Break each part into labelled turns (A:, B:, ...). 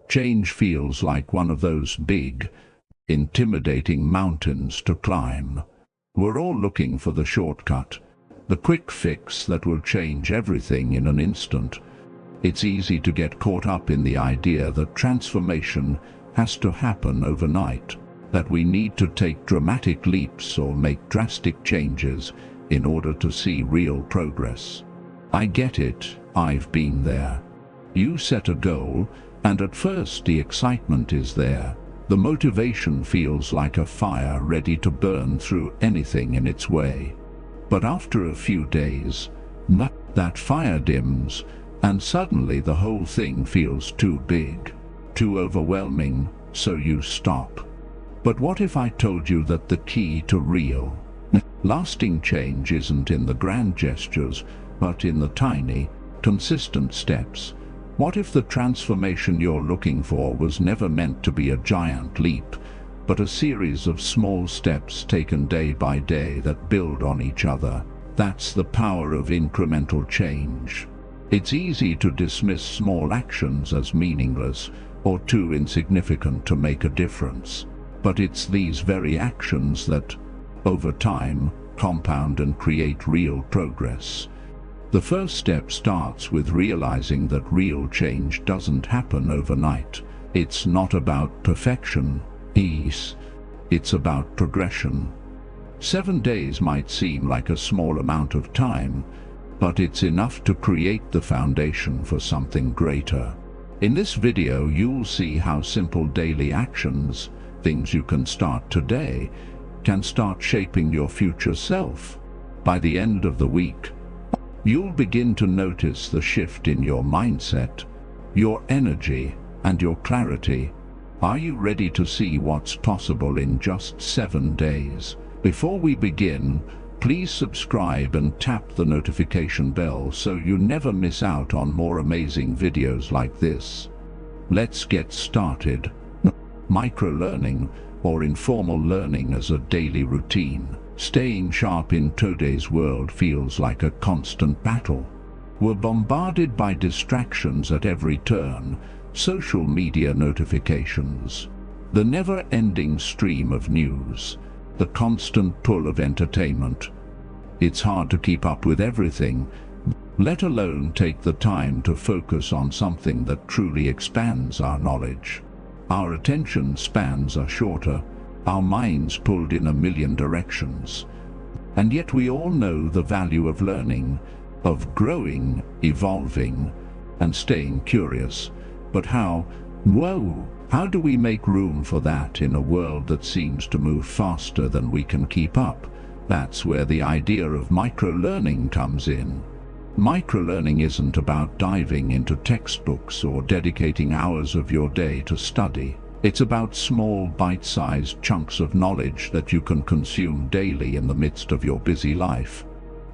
A: Change feels like one of those big, intimidating mountains to climb. We're all looking for the shortcut, the quick fix that will change everything in an instant. It's easy to get caught up in the idea that transformation has to happen overnight, that we need to take dramatic leaps or make drastic changes in order to see real progress. I get it, I've been there. You set a goal, and at first the excitement is there. The motivation feels like a fire ready to burn through anything in its way. But after a few days, that fire dims, and suddenly the whole thing feels too big, too overwhelming, so you stop. But what if I told you that the key to real, lasting change isn't in the grand gestures, but in the tiny, consistent steps? What if the transformation you're looking for was never meant to be a giant leap, but a series of small steps taken day by day that build on each other? That's the power of incremental change. It's easy to dismiss small actions as meaningless or too insignificant to make a difference. But it's these very actions that, over time, compound and create real progress. The first step starts with realizing that real change doesn't happen overnight. It's not about perfection, ease. It's about progression. 7 days might seem like a small amount of time, but it's enough to create the foundation for something greater. In this video, you'll see how simple daily actions, things you can start today, can start shaping your future self. By the end of the week, you'll begin to notice the shift in your mindset, your energy, and your clarity. Are you ready to see what's possible in just 7 days? Before we begin, please subscribe and tap the notification bell so you never miss out on more amazing videos like this. Let's get started. Microlearning, or informal learning as a daily routine. Staying sharp in today's world feels like a constant battle. We're bombarded by distractions at every turn, social media notifications, the never-ending stream of news, the constant pull of entertainment. It's hard to keep up with everything, let alone take the time to focus on something that truly expands our knowledge. Our attention spans are shorter, our minds pulled in a million directions. And yet we all know the value of learning, of growing, evolving, and staying curious. But how do we make room for that in a world that seems to move faster than we can keep up? That's where the idea of microlearning comes in. Microlearning isn't about diving into textbooks or dedicating hours of your day to study. It's about small, bite-sized chunks of knowledge that you can consume daily in the midst of your busy life.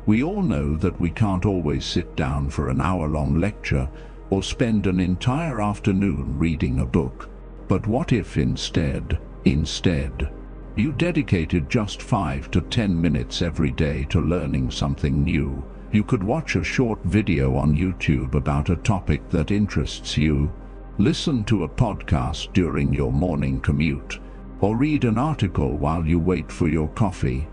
A: We all know that we can't always sit down for an hour-long lecture or spend an entire afternoon reading a book. But what if instead, you dedicated just 5 to 10 minutes every day to learning something new? You could watch a short video on YouTube about a topic that interests you, listen to a podcast during your morning commute, or read an article while you wait for your coffee.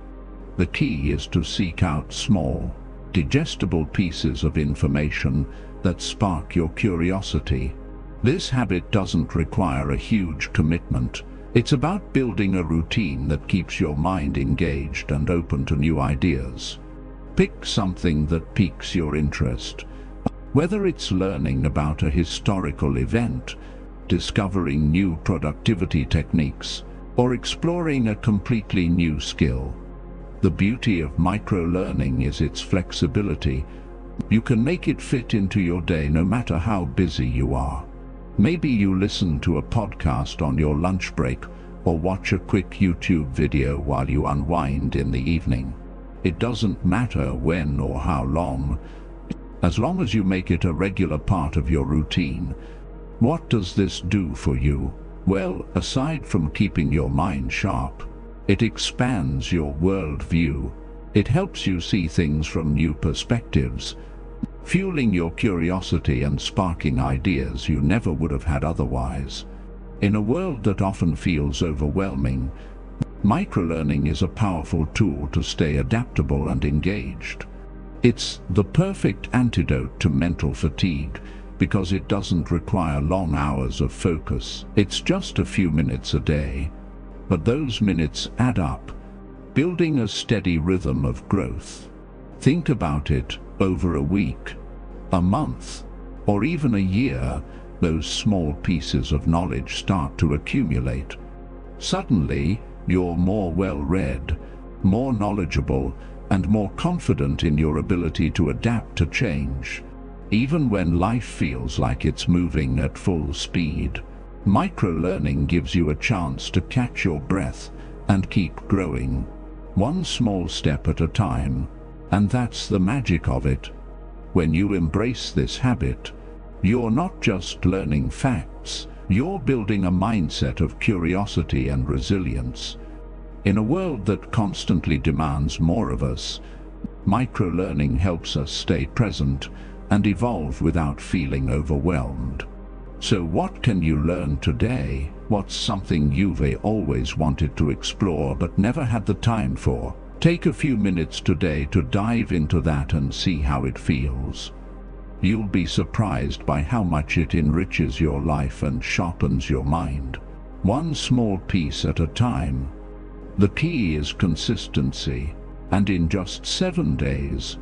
A: The key is to seek out small, digestible pieces of information that spark your curiosity. This habit doesn't require a huge commitment. It's about building a routine that keeps your mind engaged and open to new ideas. Pick something that piques your interest. Whether it's learning about a historical event, discovering new productivity techniques, or exploring a completely new skill. The beauty of microlearning is its flexibility. You can make it fit into your day no matter how busy you are. Maybe you listen to a podcast on your lunch break or watch a quick YouTube video while you unwind in the evening. It doesn't matter when or how long, as long as you make it a regular part of your routine. What does this do for you? Well, aside from keeping your mind sharp, it expands your worldview. It helps you see things from new perspectives, fueling your curiosity and sparking ideas you never would have had otherwise. In a world that often feels overwhelming, microlearning is a powerful tool to stay adaptable and engaged. It's the perfect antidote to mental fatigue because it doesn't require long hours of focus. It's just a few minutes a day, but those minutes add up, building a steady rhythm of growth. Think about it: over a week, a month, or even a year, those small pieces of knowledge start to accumulate. Suddenly, you're more well-read, more knowledgeable, and more confident in your ability to adapt to change, even when life feels like it's moving at full speed. Microlearning gives you a chance to catch your breath and keep growing, one small step at a time. And that's the magic of it. When you embrace this habit, you're not just learning facts, you're building a mindset of curiosity and resilience. In a world that constantly demands more of us, microlearning helps us stay present and evolve without feeling overwhelmed. So what can you learn today? What's something you've always wanted to explore but never had the time for? Take a few minutes today to dive into that and see how it feels. You'll be surprised by how much it enriches your life and sharpens your mind, one small piece at a time. The key is consistency, and in just 7 days,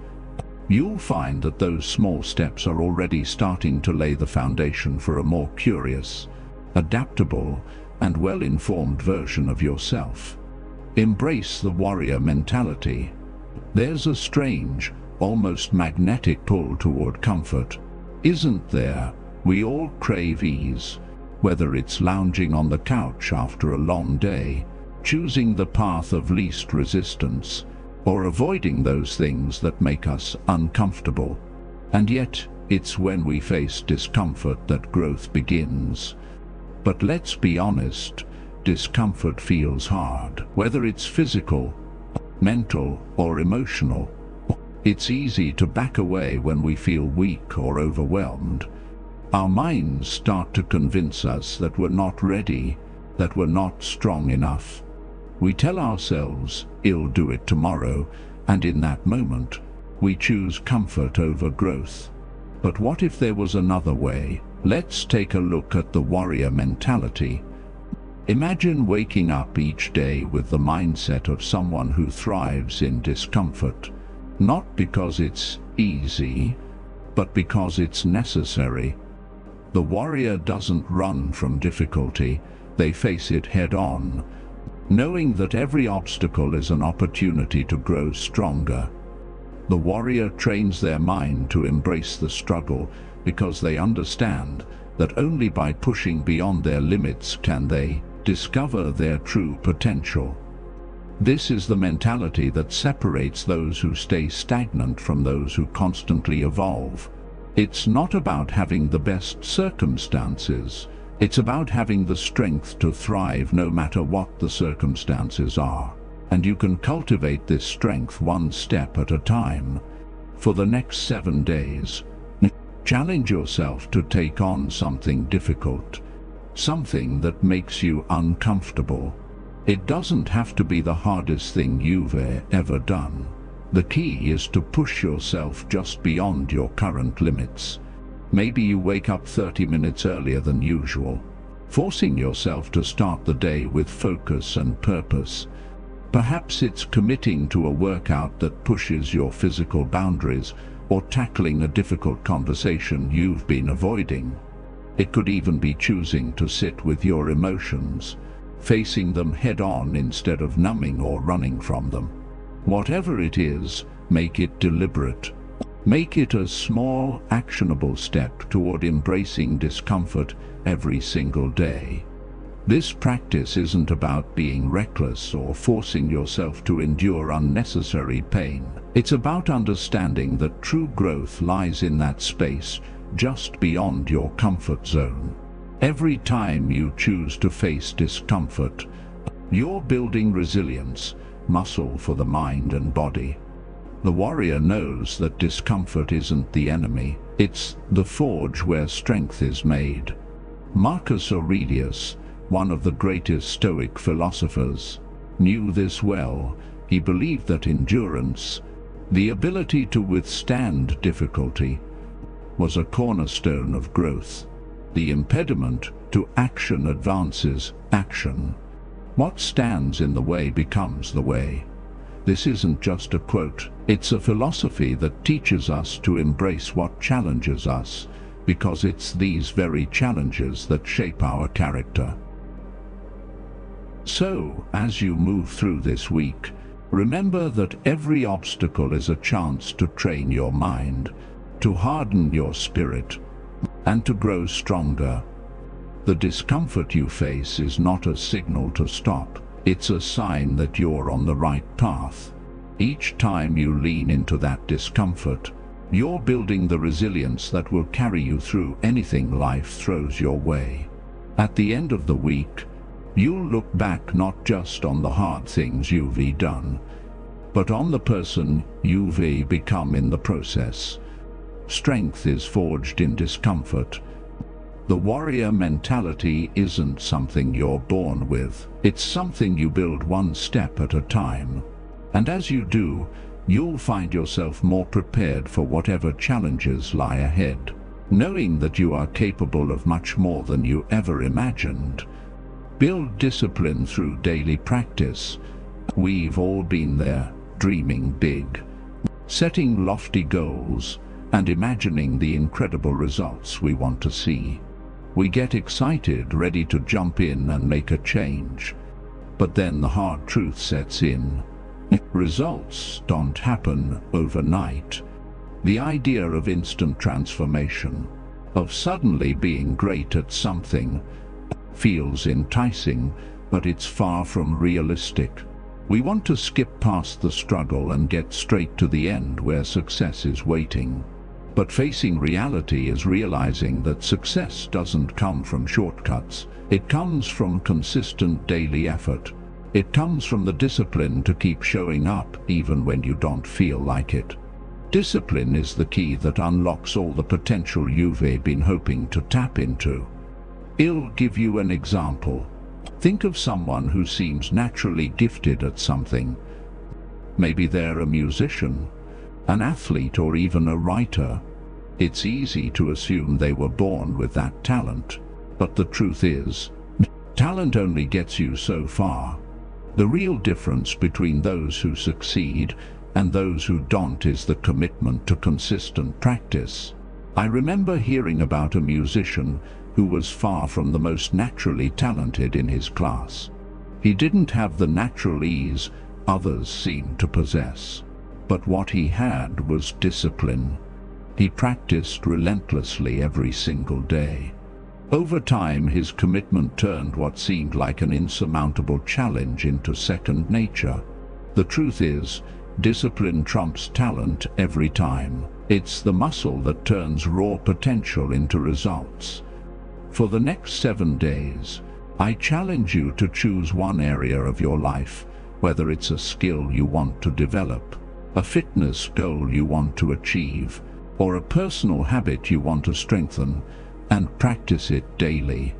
A: you'll find that those small steps are already starting to lay the foundation for a more curious, adaptable, and well-informed version of yourself. Embrace the warrior mentality. There's a strange, almost magnetic pull toward comfort, isn't there? We all crave ease, whether it's lounging on the couch after a long day, choosing the path of least resistance, or avoiding those things that make us uncomfortable. And yet, it's when we face discomfort that growth begins. But let's be honest, discomfort feels hard, whether it's physical, mental, or emotional. It's easy to back away when we feel weak or overwhelmed. Our minds start to convince us that we're not ready, that we're not strong enough. We tell ourselves, "I'll do it tomorrow," and in that moment, we choose comfort over growth. But what if there was another way? Let's take a look at the warrior mentality. Imagine waking up each day with the mindset of someone who thrives in discomfort, not because it's easy, but because it's necessary. The warrior doesn't run from difficulty, they face it head-on, knowing that every obstacle is an opportunity to grow stronger. The warrior trains their mind to embrace the struggle because they understand that only by pushing beyond their limits can they discover their true potential. This is the mentality that separates those who stay stagnant from those who constantly evolve. It's not about having the best circumstances. It's about having the strength to thrive no matter what the circumstances are. And you can cultivate this strength one step at a time. For the next 7 days, challenge yourself to take on something difficult, something that makes you uncomfortable. It doesn't have to be the hardest thing you've ever done. The key is to push yourself just beyond your current limits. Maybe you wake up 30 minutes earlier than usual, forcing yourself to start the day with focus and purpose. Perhaps it's committing to a workout that pushes your physical boundaries or tackling a difficult conversation you've been avoiding. It could even be choosing to sit with your emotions, facing them head-on instead of numbing or running from them. Whatever it is, make it deliberate. Make it a small, actionable step toward embracing discomfort every single day. This practice isn't about being reckless or forcing yourself to endure unnecessary pain. It's about understanding that true growth lies in that space just beyond your comfort zone. Every time you choose to face discomfort, you're building resilience, muscle for the mind and body. The warrior knows that discomfort isn't the enemy, it's the forge where strength is made. Marcus Aurelius, one of the greatest Stoic philosophers, knew this well. He believed that endurance, the ability to withstand difficulty, was a cornerstone of growth. The impediment to action advances action. What stands in the way becomes the way. This isn't just a quote, it's a philosophy that teaches us to embrace what challenges us, because it's these very challenges that shape our character. So, as you move through this week, remember that every obstacle is a chance to train your mind, to harden your spirit, and to grow stronger. The discomfort you face is not a signal to stop. It's a sign that you're on the right path. Each time you lean into that discomfort, you're building the resilience that will carry you through anything life throws your way. At the end of the week, you'll look back not just on the hard things you've done, but on the person you've become in the process. Strength is forged in discomfort. The warrior mentality isn't something you're born with. It's something you build one step at a time. And as you do, you'll find yourself more prepared for whatever challenges lie ahead, knowing that you are capable of much more than you ever imagined. Build discipline through daily practice. We've all been there, dreaming big, setting lofty goals, and imagining the incredible results we want to see. We get excited, ready to jump in and make a change. But then the hard truth sets in. Results don't happen overnight. The idea of instant transformation, of suddenly being great at something, feels enticing, but it's far from realistic. We want to skip past the struggle and get straight to the end where success is waiting. But facing reality is realizing that success doesn't come from shortcuts. It comes from consistent daily effort. It comes from the discipline to keep showing up even when you don't feel like it. Discipline is the key that unlocks all the potential you've been hoping to tap into. I'll give you an example. Think of someone who seems naturally gifted at something. Maybe they're a musician, an athlete, or even a writer. It's easy to assume they were born with that talent, but the truth is, talent only gets you so far. The real difference between those who succeed and those who don't is the commitment to consistent practice. I remember hearing about a musician who was far from the most naturally talented in his class. He didn't have the natural ease others seemed to possess. But what he had was discipline. He practiced relentlessly every single day. Over time, his commitment turned what seemed like an insurmountable challenge into second nature. The truth is, discipline trumps talent every time. It's the muscle that turns raw potential into results. For the next 7 days, I challenge you to choose one area of your life, whether it's a skill you want to develop, a fitness goal you want to achieve, or a personal habit you want to strengthen, and practice it daily.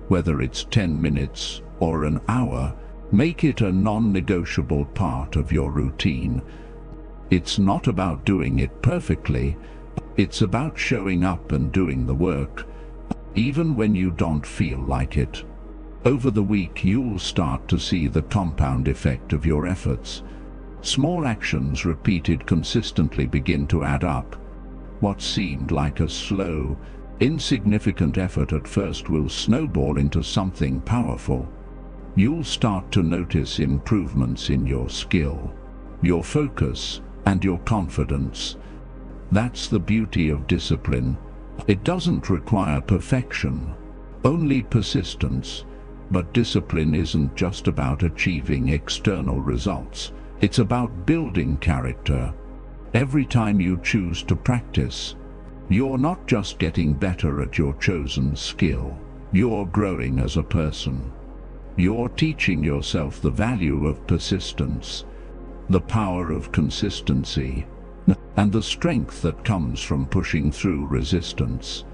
A: Whether it's 10 minutes or an hour, make it a non-negotiable part of your routine. It's not about doing it perfectly, it's about showing up and doing the work, even when you don't feel like it. Over the week, you'll start to see the compound effect of your efforts. Small actions repeated consistently begin to add up. What seemed like a slow, insignificant effort at first will snowball into something powerful. You'll start to notice improvements in your skill, your focus, and your confidence. That's the beauty of discipline. It doesn't require perfection, only persistence. But discipline isn't just about achieving external results. It's about building character. Every time you choose to practice, you're not just getting better at your chosen skill, you're growing as a person. You're teaching yourself the value of persistence, the power of consistency, and the strength that comes from pushing through resistance.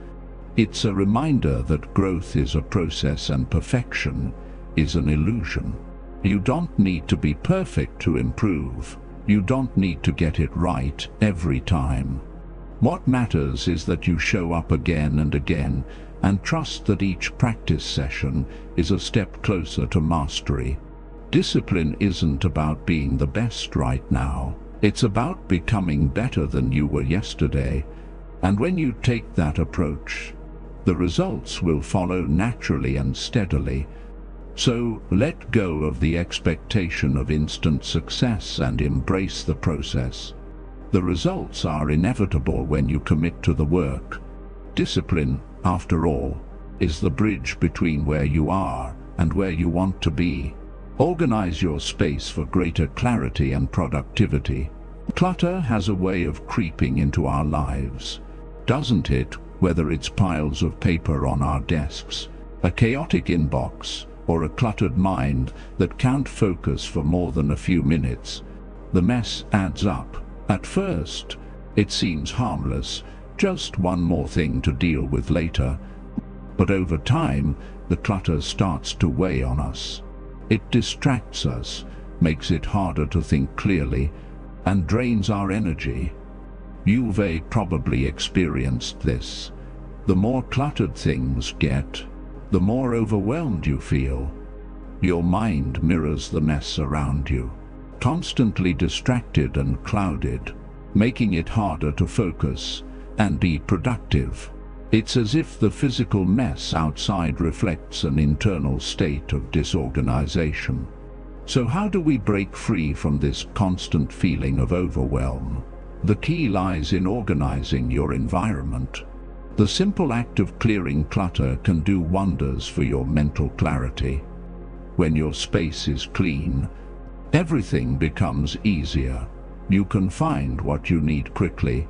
A: It's a reminder that growth is a process and perfection is an illusion. You don't need to be perfect to improve. You don't need to get it right every time. What matters is that you show up again and again and trust that each practice session is a step closer to mastery. Discipline isn't about being the best right now. It's about becoming better than you were yesterday. And when you take that approach, the results will follow naturally and steadily. So let go of the expectation of instant success and embrace the process. The results are inevitable when you commit to the work. Discipline, after all, is the bridge between where you are and where you want to be. Organize your space for greater clarity and productivity. Clutter has a way of creeping into our lives, doesn't it? Whether it's piles of paper on our desks, a chaotic inbox, or a cluttered mind that can't focus for more than a few minutes, the mess adds up. At first, it seems harmless, just one more thing to deal with later. But over time, the clutter starts to weigh on us. It distracts us, makes it harder to think clearly, and drains our energy. You've probably experienced this. The more cluttered things get, the more overwhelmed you feel. Your mind mirrors the mess around you, constantly distracted and clouded, making it harder to focus and be productive. It's as if the physical mess outside reflects an internal state of disorganization. So how do we break free from this constant feeling of overwhelm? The key lies in organizing your environment. The simple act of clearing clutter can do wonders for your mental clarity. When your space is clean, everything becomes easier. You can find what you need quickly.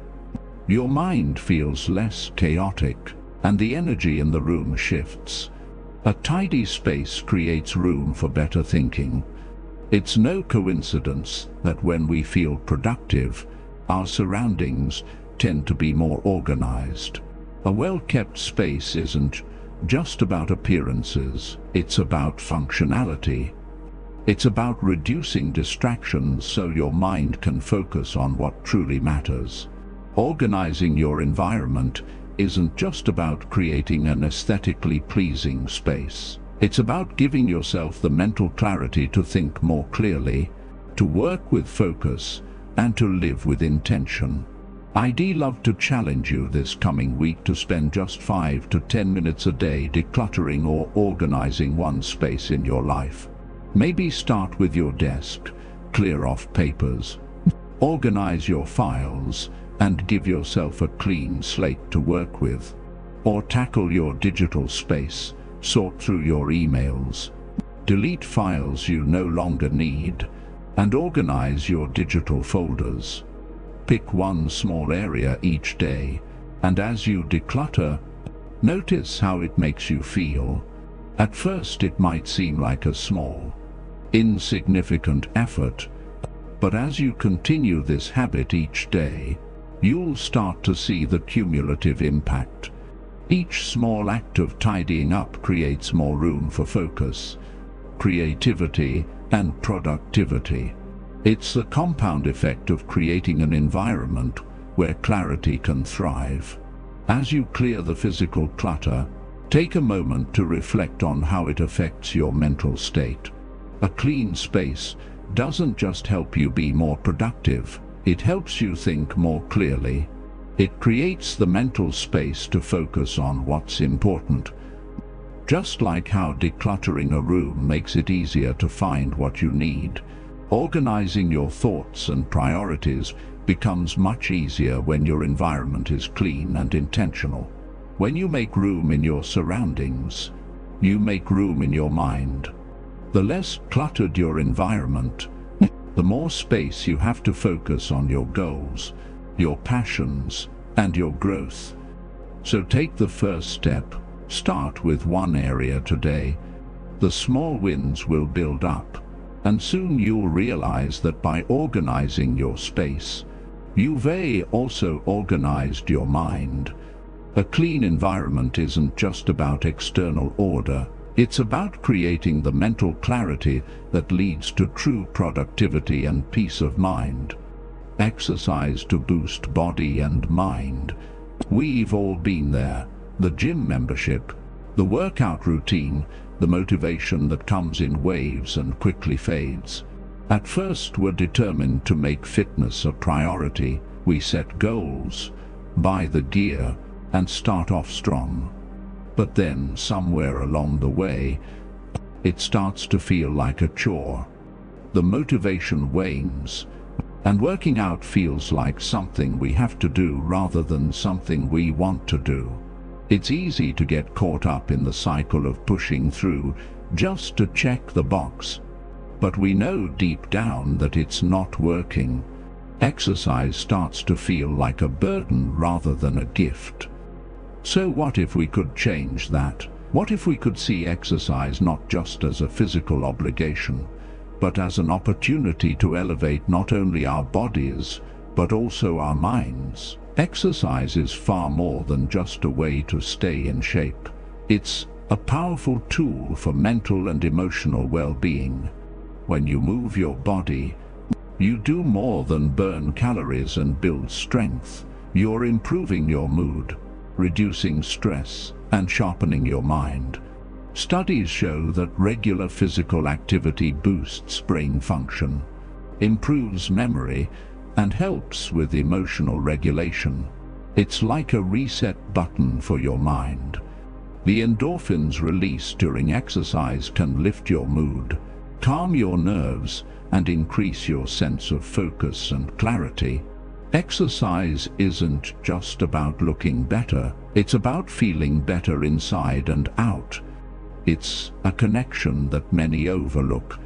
A: Your mind feels less chaotic, and the energy in the room shifts. A tidy space creates room for better thinking. It's no coincidence that when we feel productive, our surroundings tend to be more organized. A well-kept space isn't just about appearances, it's about functionality. It's about reducing distractions so your mind can focus on what truly matters. Organizing your environment isn't just about creating an aesthetically pleasing space. It's about giving yourself the mental clarity to think more clearly, to work with focus, and to live with intention. I'd love to challenge you this coming week to spend just 5 to 10 minutes a day decluttering or organizing one space in your life. Maybe start with your desk, clear off papers, organize your files, and give yourself a clean slate to work with. Or tackle your digital space, sort through your emails, delete files you no longer need, and organize your digital folders. Pick one small area each day, and as you declutter, notice how it makes you feel. At first it might seem like a small, insignificant effort, but as you continue this habit each day, you'll start to see the cumulative impact. Each small act of tidying up creates more room for focus, creativity, and productivity. It's the compound effect of creating an environment where clarity can thrive. As you clear the physical clutter, take a moment to reflect on how it affects your mental state. A clean space doesn't just help you be more productive, it helps you think more clearly. It creates the mental space to focus on what's important. Just like how decluttering a room makes it easier to find what you need, organizing your thoughts and priorities becomes much easier when your environment is clean and intentional. When you make room in your surroundings, you make room in your mind. The less cluttered your environment, the more space you have to focus on your goals, your passions, and your growth. So take the first step. Start with one area today. The small wins will build up, And soon you'll realize that by organizing your space, you've also organized your mind. A clean environment isn't just about external order. It's about creating the mental clarity that leads to true productivity and peace of mind. Exercise to boost body and mind. We've all been there. The gym membership, the workout routine, the motivation that comes in waves and quickly fades. At first, we're determined to make fitness a priority. We set goals, buy the gear, and start off strong. But then, somewhere along the way, it starts to feel like a chore. The motivation wanes, and working out feels like something we have to do rather than something we want to do. It's easy to get caught up in the cycle of pushing through just to check the box. But we know deep down that it's not working. Exercise starts to feel like a burden rather than a gift. So what if we could change that? What if we could see exercise not just as a physical obligation, but as an opportunity to elevate not only our bodies, but also our minds? Exercise is far more than just a way to stay in shape. It's a powerful tool for mental and emotional well-being. When you move your body, you do more than burn calories and build strength. You're improving your mood, reducing stress, and sharpening your mind. Studies show that regular physical activity boosts brain function, improves memory, and helps with emotional regulation. It's like a reset button for your mind. The endorphins released during exercise can lift your mood, calm your nerves, and increase your sense of focus and clarity. Exercise isn't just about looking better, it's about feeling better inside and out. It's a connection that many overlook,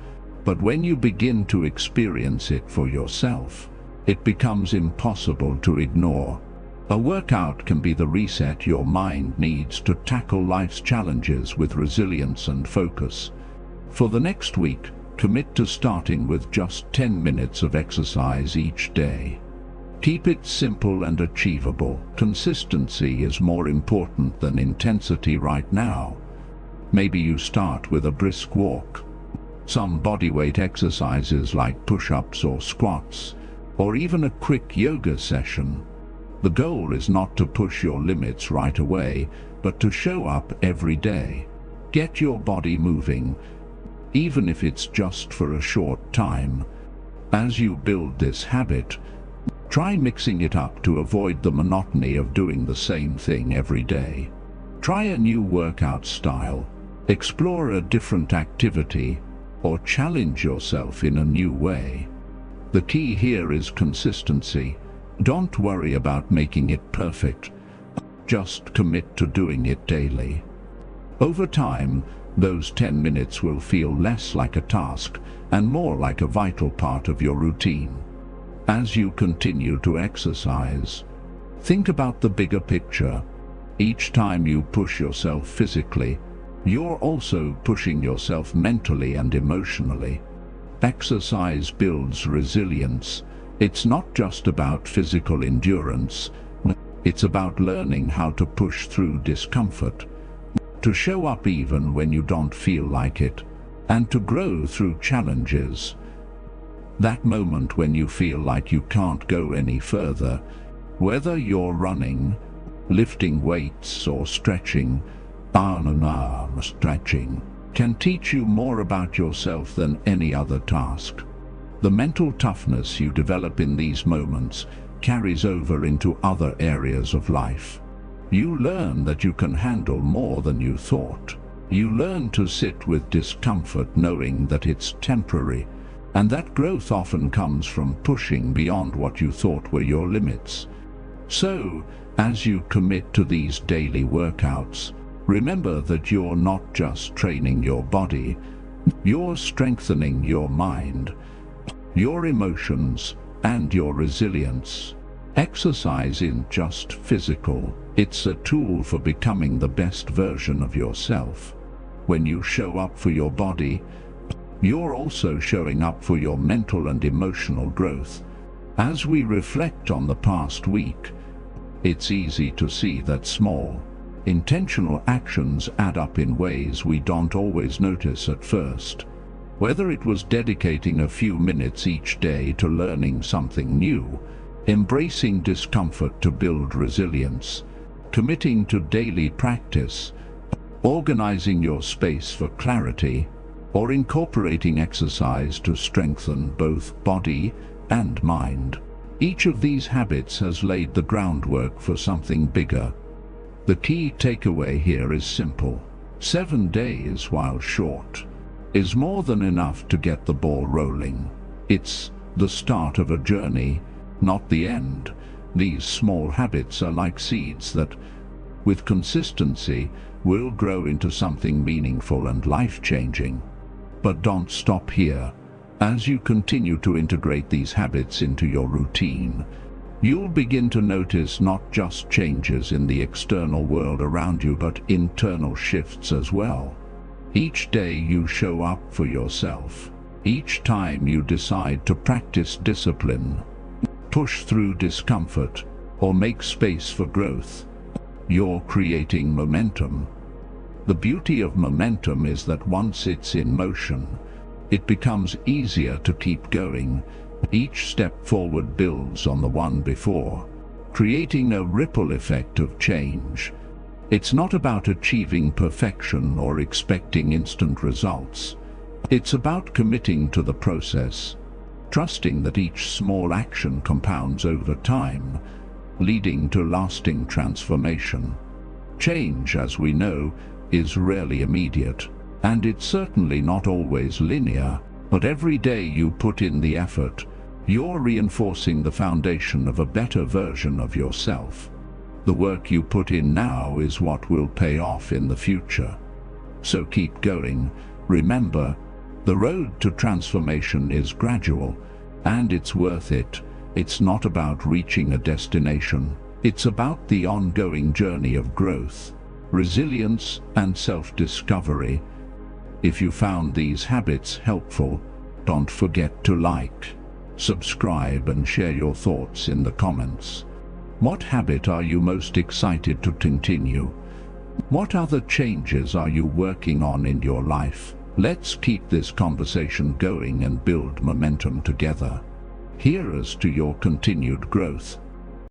A: but when you begin to experience it for yourself, it becomes impossible to ignore. A workout can be the reset your mind needs to tackle life's challenges with resilience and focus. For the next week, commit to starting with just 10 minutes of exercise each day. Keep it simple and achievable. Consistency is more important than intensity right now. Maybe you start with a brisk walk, some bodyweight exercises like push-ups or squats, or even a quick yoga session. The goal is not to push your limits right away, but to show up every day. Get your body moving, even if it's just for a short time. As you build this habit, try mixing it up to avoid the monotony of doing the same thing every day. Try a new workout style, explore a different activity, or challenge yourself in a new way. The key here is consistency. Don't worry about making it perfect. Just commit to doing it daily. Over time, those 10 minutes will feel less like a task and more like a vital part of your routine. As you continue to exercise, think about the bigger picture. Each time you push yourself physically, you're also pushing yourself mentally and emotionally. Exercise builds resilience. It's not just about physical endurance. It's about learning how to push through discomfort, to show up even when you don't feel like it, and to grow through challenges. That moment when you feel like you can't go any further, whether you're running, lifting weights, or stretching, stretching, can teach you more about yourself than any other task. The mental toughness you develop in these moments carries over into other areas of life. You learn that you can handle more than you thought. You learn to sit with discomfort knowing that it's temporary, and that growth often comes from pushing beyond what you thought were your limits. So, as you commit to these daily workouts, remember that you're not just training your body, you're strengthening your mind, your emotions, and your resilience. Exercise isn't just physical, it's a tool for becoming the best version of yourself. When you show up for your body, you're also showing up for your mental and emotional growth. As we reflect on the past week, it's easy to see that small, intentional actions add up in ways we don't always notice at first. Whether it was dedicating a few minutes each day to learning something new, embracing discomfort to build resilience, committing to daily practice, organizing your space for clarity, or incorporating exercise to strengthen both body and mind, each of these habits has laid the groundwork for something bigger. The key takeaway here is simple. 7 days, while short, is more than enough to get the ball rolling. It's the start of a journey, not the end. These small habits are like seeds that, with consistency, will grow into something meaningful and life-changing. But don't stop here. As you continue to integrate these habits into your routine, you'll begin to notice not just changes in the external world around you, but internal shifts as well. Each day you show up for yourself. Each time you decide to practice discipline, push through discomfort, or make space for growth, you're creating momentum. The beauty of momentum is that once it's in motion, it becomes easier to keep going. Each step forward builds on the one before, creating a ripple effect of change. It's not about achieving perfection or expecting instant results. It's about committing to the process, trusting that each small action compounds over time, leading to lasting transformation. Change, as we know, is rarely immediate, and it's certainly not always linear, but every day you put in the effort, you're reinforcing the foundation of a better version of yourself. The work you put in now is what will pay off in the future. So keep going. Remember, the road to transformation is gradual, and it's worth it. It's not about reaching a destination. It's about the ongoing journey of growth, resilience, and self-discovery. If you found these habits helpful, don't forget to like, subscribe, and share your thoughts in the comments. What habit are you most excited to continue? What other changes are you working on in your life? Let's keep this conversation going and build momentum together. Here's to your continued growth.